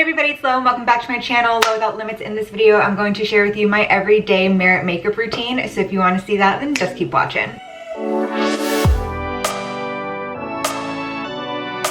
everybody, it's Lo and welcome back to my channel, Lo Without Limits. In this video, I'm going to share with you my everyday Merit makeup routine. So if you want to see that, then just keep watching.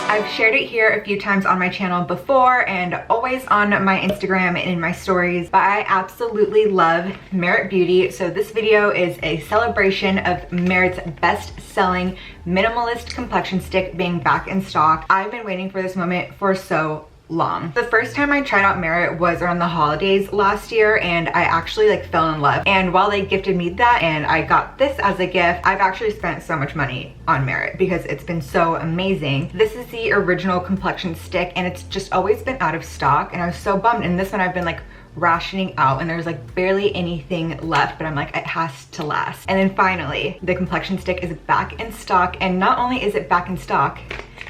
I've shared it here a few times on my channel before and always on my Instagram and in my stories, but I absolutely love Merit Beauty. So this video is a celebration of Merit's best-selling Minimalist complexion stick being back in stock. I've been waiting for this moment for so long. The first time I tried out Merit was around the holidays last year, and I actually fell in love. And while they gifted me that and I got this as a gift, I've actually spent so much money on Merit because it's been so amazing. This is the original complexion stick and it's just always been out of stock, and I was so bummed. And this one I've been rationing out and there's barely anything left, but I'm it has to last. And then finally the complexion stick is back in stock, and not only is it back in stock,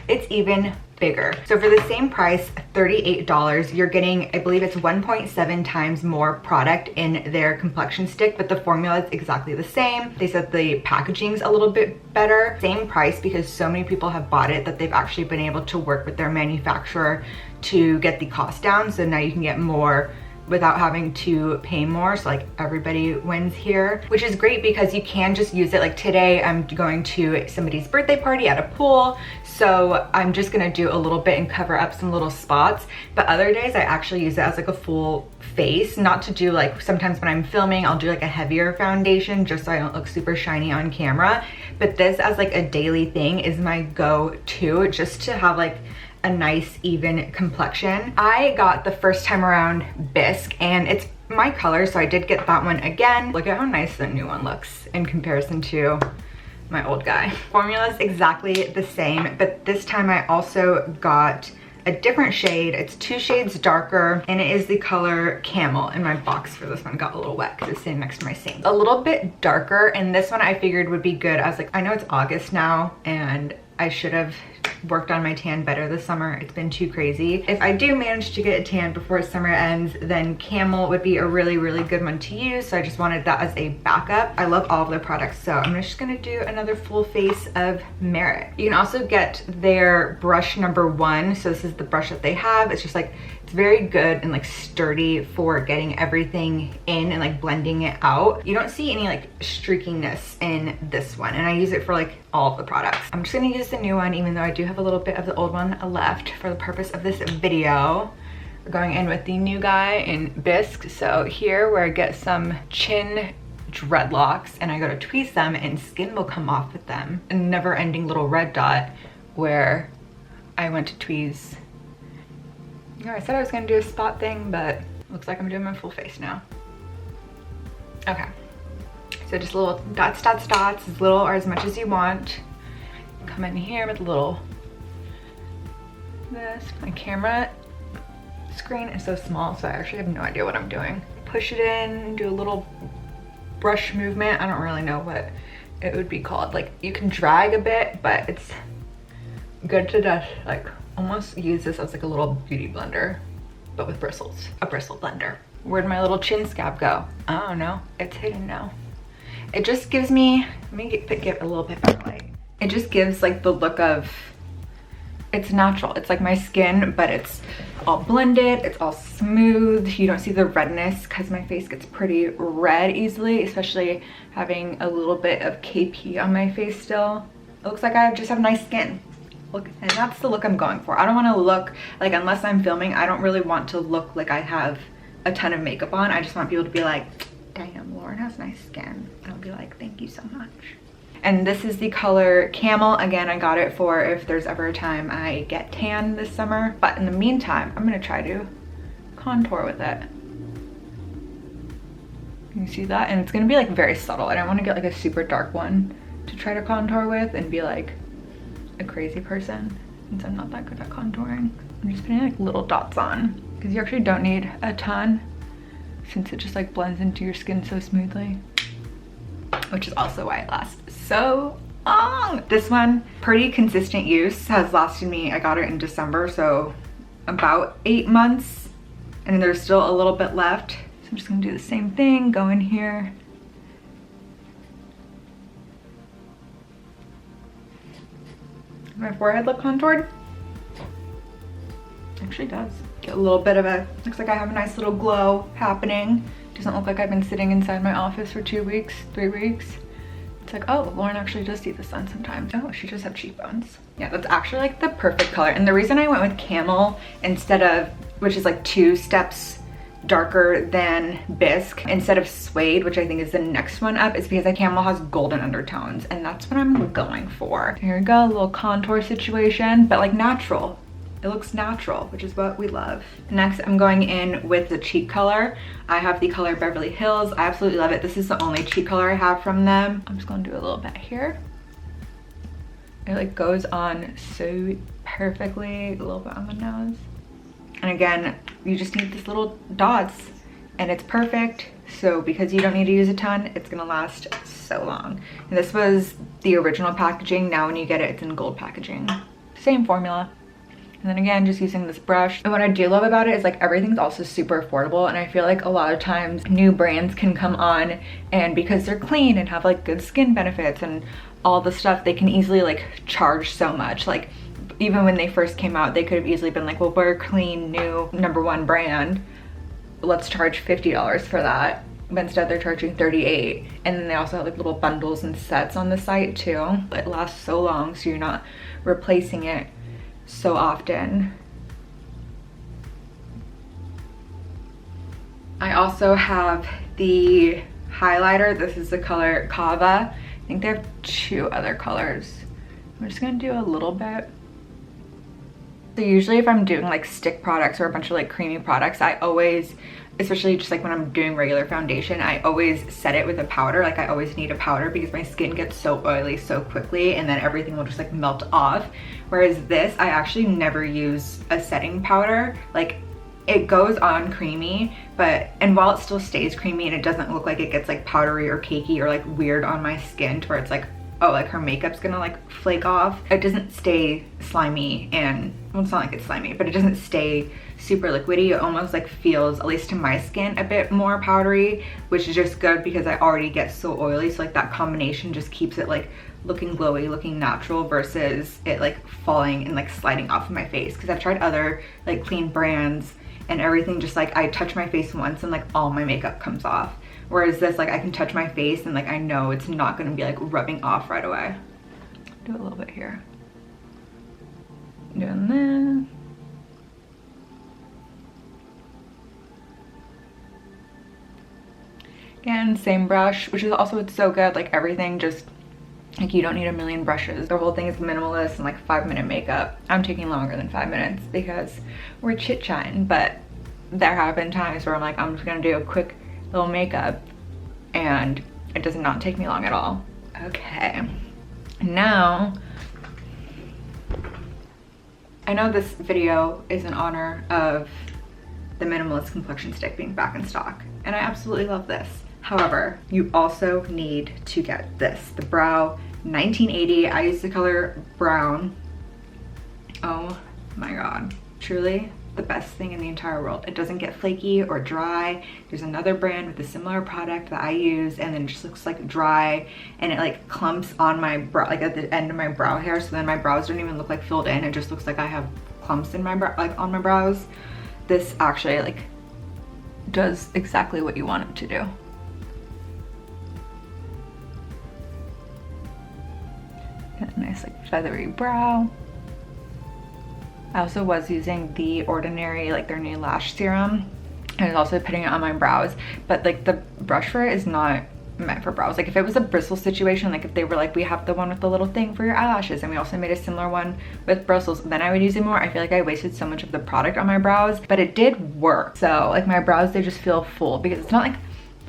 it's even bigger. So for the same price, $38, you're getting, I believe it's 1.7 times more product in their complexion stick, but the formula is exactly the same. They said the packaging's a little bit better. Same price, because so many people have bought it that they've actually been able to work with their manufacturer to get the cost down. So now you can get more without having to pay more. So everybody wins here, which is great because you can just use it. Today I'm going to somebody's birthday party at a pool, so I'm just gonna do a little bit and cover up some little spots. But other days I actually use it as a full face, not to do sometimes when I'm filming I'll do a heavier foundation just so I don't look super shiny on camera. But this as a daily thing is my go-to, just to have a nice even complexion. I got the first time around Bisque and it's my color, so I did get that one again. Look at how nice the new one looks in comparison to my old guy. Formula is exactly the same, but this time I also got a different shade. It's 2 shades darker and it is the color Camel, and my box for this one got a little wet because it's sitting next to my sink. A little bit darker, and this one I figured would be good. I was I know it's August now and I should have worked on my tan better this summer. It's been too crazy. If I do manage to get a tan before summer ends, then Camel would be a really good one to use. So I just wanted that as a backup. I love all of their products, so I'm just gonna do another full face of Merit. You can also get their brush number 1. So this is the brush that they have. It's just it's very good and sturdy for getting everything in and blending it out. You don't see any streakiness in this one, and I use it for all of the products. I'm just gonna use the new one, even though I do have a little bit of the old one left for the purpose of this video. We're going in with the new guy in Bisque. So here where I get some chin dreadlocks and I go to tweeze them and skin will come off with them. A never ending little red dot where I went to tweeze. I said I was gonna do a spot thing, but looks like I'm doing my full face now. Okay, so just little dots, as little or as much as you want. Come in here with a little this. My camera screen is so small, so I actually have no idea what I'm doing. Push it in, do a little brush movement. I don't really know what it would be called. You can drag a bit, but it's good to just almost use this as a little beauty blender, but with bristles. A bristle blender. Where'd my little chin scab go? I don't know. It's hidden now. It just gives me, let me get a little bit better light. It just gives the look of, it's natural. It's my skin, but it's all blended. It's all smooth. You don't see the redness because my face gets pretty red easily, especially having a little bit of KP on my face still. It looks like I just have nice skin. Look, and that's the look I'm going for. I don't want to look unless I'm filming, I don't really want to look like I have a ton of makeup on. I just want people to be damn, Lauren has nice skin. I'll be thank you so much. And this is the color Camel. Again, I got it for if there's ever a time I get tan this summer. But in the meantime, I'm gonna try to contour with it. Can you see that? And it's gonna be very subtle. I don't want to get a super dark one to try to contour with and be a crazy person, since I'm not that good at contouring. I'm just putting little dots on because you actually don't need a ton, since it just blends into your skin so smoothly, which is also why it lasts so long. This one, pretty consistent use, has lasted me, I got it in December, so about 8 months, and there's still a little bit left. So I'm just gonna do the same thing, go in here. My forehead look contoured? Actually does. Get a little bit of a, looks like I have a nice little glow happening. Doesn't look like I've been sitting inside my office for 2 weeks, 3 weeks. It's like, oh, Lauren actually does see the sun sometimes. Oh, she does have cheekbones. Yeah, that's actually like the perfect color. And the reason I went with camel instead of, which is like 2 steps darker than bisque, instead of suede, which I think is the next one up, is because the camel has golden undertones, and that's what I'm going for. Here we go, a little contour situation, but like natural. It looks natural, which is what we love. Next, I'm going in with the cheek color. I have the color Beverly Hills. I absolutely love it. This is the only cheek color I have from them. I'm just gonna do a little bit here. It like goes on so perfectly, a little bit on the nose. And again, you just need these little dots and it's perfect. So because you don't need to use a ton, it's gonna last so long. And this was the original packaging. Now when you get it, it's in gold packaging. Same formula. And then again, just using this brush. And what I do love about it is like everything's also super affordable. And I feel like a lot of times new brands can come on and because they're clean and have like good skin benefits and all the stuff, they can easily like charge so much. Like even when they first came out, they could have easily been like, well, we're a clean, new #1 brand. Let's charge $50 for that. But instead they're charging $38. And then they also have like little bundles and sets on the site too. It lasts so long, so you're not replacing it so often. I also have the highlighter. This is the color Kava. I think they have 2 other colors. I'm just gonna do a little bit. So usually if I'm doing like stick products or a bunch of like creamy products, I always, especially just like when I'm doing regular foundation, I always set it with a powder. Like I always need a powder because my skin gets so oily so quickly and then everything will just like melt off. Whereas this, I actually never use a setting powder. Like it goes on creamy, and while it still stays creamy and it doesn't look like it gets like powdery or cakey or like weird on my skin to where it's like, oh, like her makeup's gonna like flake off. It doesn't stay slimy and, well, it's not like it's slimy, but it doesn't stay super liquidy. It almost like feels, at least to my skin, a bit more powdery, which is just good because I already get so oily. So like that combination just keeps it like looking glowy, looking natural versus it like falling and like sliding off of my face. Because I've tried other like clean brands and everything just like I touch my face once and like all my makeup comes off. Whereas this, like I can touch my face and like I know it's not gonna be like rubbing off right away. Do a little bit here. Doing this. Again, same brush, which is also, it's so good. Like everything just, like you don't need a million brushes. The whole thing is minimalist and like 5-minute makeup. I'm taking longer than 5 minutes because we're chit-chatting, but there have been times where I'm like, I'm just gonna do a quick little makeup and it does not take me long at all. Okay, now I know this video is in honor of the Minimalist complexion stick being back in stock, and I absolutely love this. However, you also need to get this, the Brow 1980. I use the color brown. Oh my god, truly the best thing in the entire world. It doesn't get flaky or dry. There's another brand with a similar product that I use and then it just looks like dry and it like clumps on my brow, like at the end of my brow hair, so then my brows don't even look like filled in. It just looks like I have clumps in my brow, like on my brows. This actually like does exactly what you want it to do. Got a nice like feathery brow. I also was using the Ordinary, like their new lash serum, and I was also putting it on my brows, but like the brush for it is not meant for brows. Like if it was a bristle situation, like if they were like, we have the one with the little thing for your eyelashes and we also made a similar one with bristles, then I would use it more. I feel like I wasted so much of the product on my brows, but it did work. So like my brows, they just feel full because it's not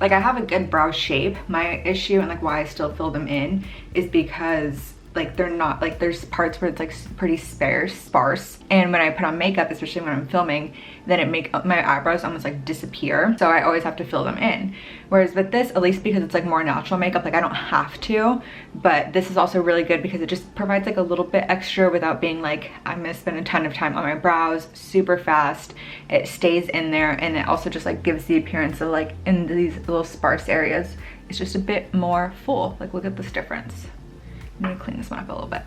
like I have a good brow shape. My issue and like why I still fill them in is because like they're not, like there's parts where it's like pretty sparse, and when I put on makeup, especially when I'm filming, then it make my eyebrows almost like disappear, so I always have to fill them in. Whereas with this, at least because it's like more natural makeup, like I don't have to, but this is also really good because it just provides like a little bit extra without being like I'm gonna spend a ton of time on my brows super fast. It stays in there, and it also just like gives the appearance of like in these little sparse areas, it's just a bit more full. Like look at this difference. I'm gonna clean this one up a little bit.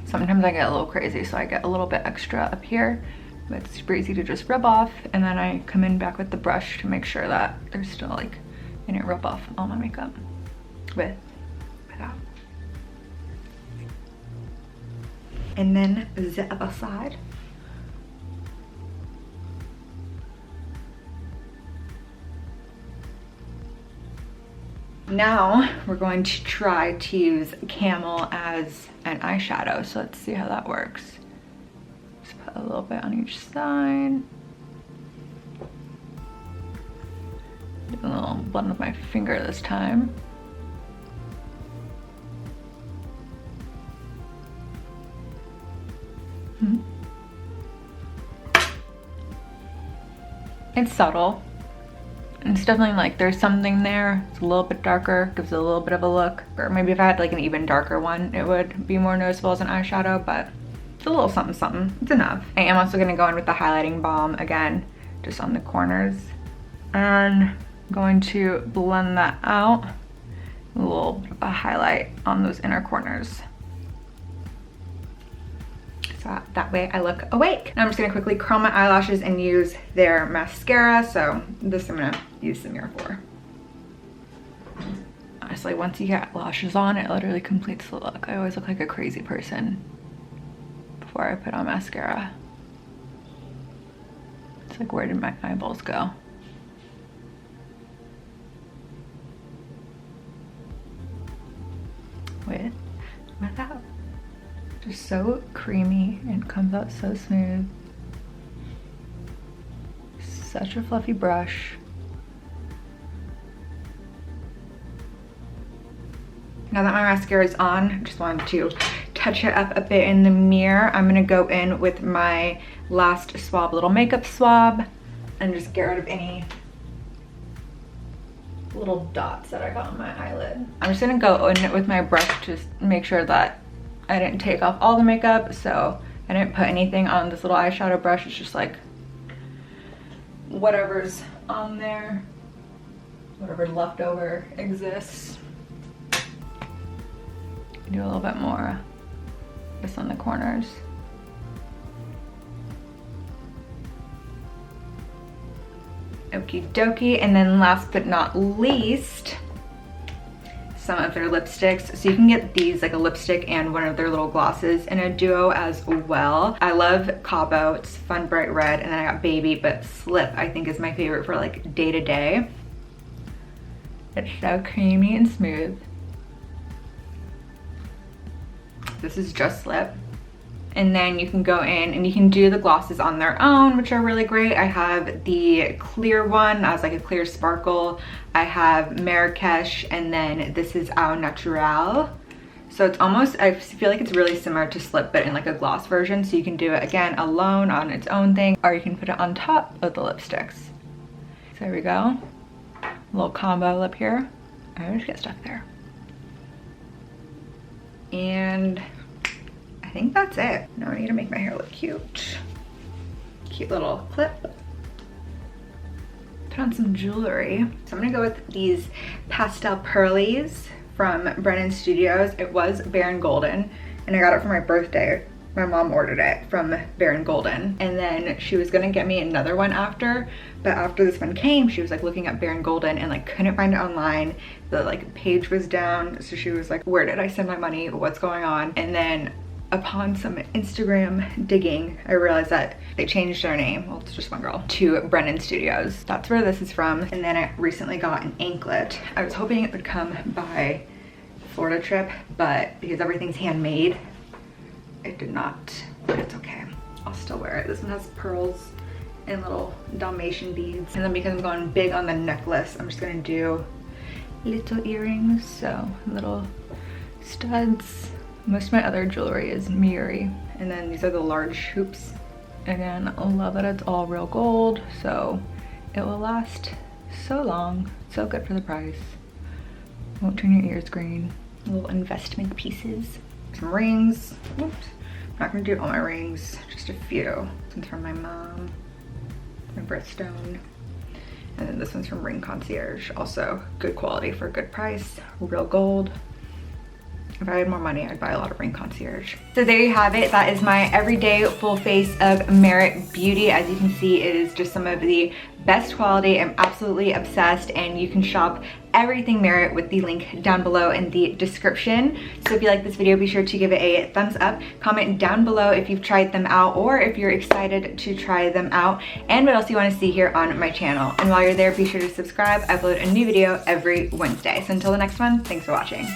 Sometimes I get a little crazy, so I get a little bit extra up here but it's super easy to just rub off, and then I come in back with the brush to make sure that there's still like, I didn't rub off all my makeup with that. And then the other side. Now we're going to try to use Camel as an eyeshadow, so let's see how that works. Just put a little bit on each side. Do a little blend with my finger this time. It's subtle. It's definitely like there's something there. It's a little bit darker, gives it a little bit of a look. Or maybe if I had like an even darker one, it would be more noticeable as an eyeshadow, but it's a little something something. It's enough. I am also gonna go in with the highlighting balm again, just on the corners. And I'm going to blend that out. A little bit of a highlight on those inner corners. So that way I look awake. Now I'm just gonna quickly curl my eyelashes and use their mascara. So this I'm gonna use the mirror for. Honestly, once you get lashes on, it literally completes the look. I always look like a crazy person before I put on mascara. It's like, where did my eyeballs go? Without. Just so creamy and comes out so smooth. Such a fluffy brush. Now that my mascara is on, I just wanted to touch it up a bit in the mirror. I'm gonna go in with my last swab, little makeup swab, and just get rid of any little dots that I got on my eyelid. I'm just gonna go in with my brush to make sure that I didn't take off all the makeup, so I didn't put anything on this little eyeshadow brush. It's just like whatever's on there, whatever leftover exists. Do a little bit more just on the corners. Okie dokie. And then last but not least, some of their lipsticks. So you can get these, like a lipstick and one of their little glosses in a duo as well. I love Cabo, it's Fun Bright Red, and then I got Baby, but Slip I think is my favorite for like day to day. It's so creamy and smooth. This is just Slip. And then you can go in and you can do the glosses on their own, which are really great. I have the clear one as like a clear sparkle. I have Marrakesh, and then this is Au Naturel. So it's almost, I feel like it's really similar to Slip, but in like a gloss version. So you can do it again alone on its own thing, or you can put it on top of the lipsticks. So there we go. A little combo lip here. I just get stuck there. And I think that's it. Now I need to make my hair look cute. Cute little clip. Put on some jewelry. So I'm gonna go with these pastel pearlies from Brennan Studios. It was Baron Golden, and I got it for my birthday. My mom ordered it from Baron Golden, and then she was gonna get me another one after, but after this one came, she was like looking at Baron Golden and like couldn't find it online. The like page was down, so she was like, where did I send my money? What's going on? And then upon some Instagram digging, I realized that they changed their name, well, it's just one girl, to Brennan Studios. That's where this is from. And then I recently got an anklet. I was hoping it would come by Florida trip, but because everything's handmade, it did not, but it's okay. I'll still wear it. This one has pearls and little Dalmatian beads. And then because I'm going big on the necklace, I'm just gonna do little earrings, so little studs. Most of my other jewelry is Miuri. And then these are the large hoops. Again, I love that it's all real gold, so it will last so long. So good for the price. Won't turn your ears green. Little investment pieces. Some rings. Oops. I'm not gonna do all my rings, just a few. This one's from my mom, my birthstone. And then this one's from Ring Concierge. Also good quality for a good price. Real gold. If I had more money, I'd buy a lot of Ring Concierge. So there you have it. That is my everyday full face of Merit Beauty. As you can see, it is just some of the best quality. I'm absolutely obsessed, and you can shop everything Merit with the link down below in the description. So if you like this video, be sure to give it a thumbs up. Comment down below if you've tried them out or if you're excited to try them out and what else you want to see here on my channel. And while you're there, be sure to subscribe. I upload a new video every Wednesday. So until the next one, thanks for watching.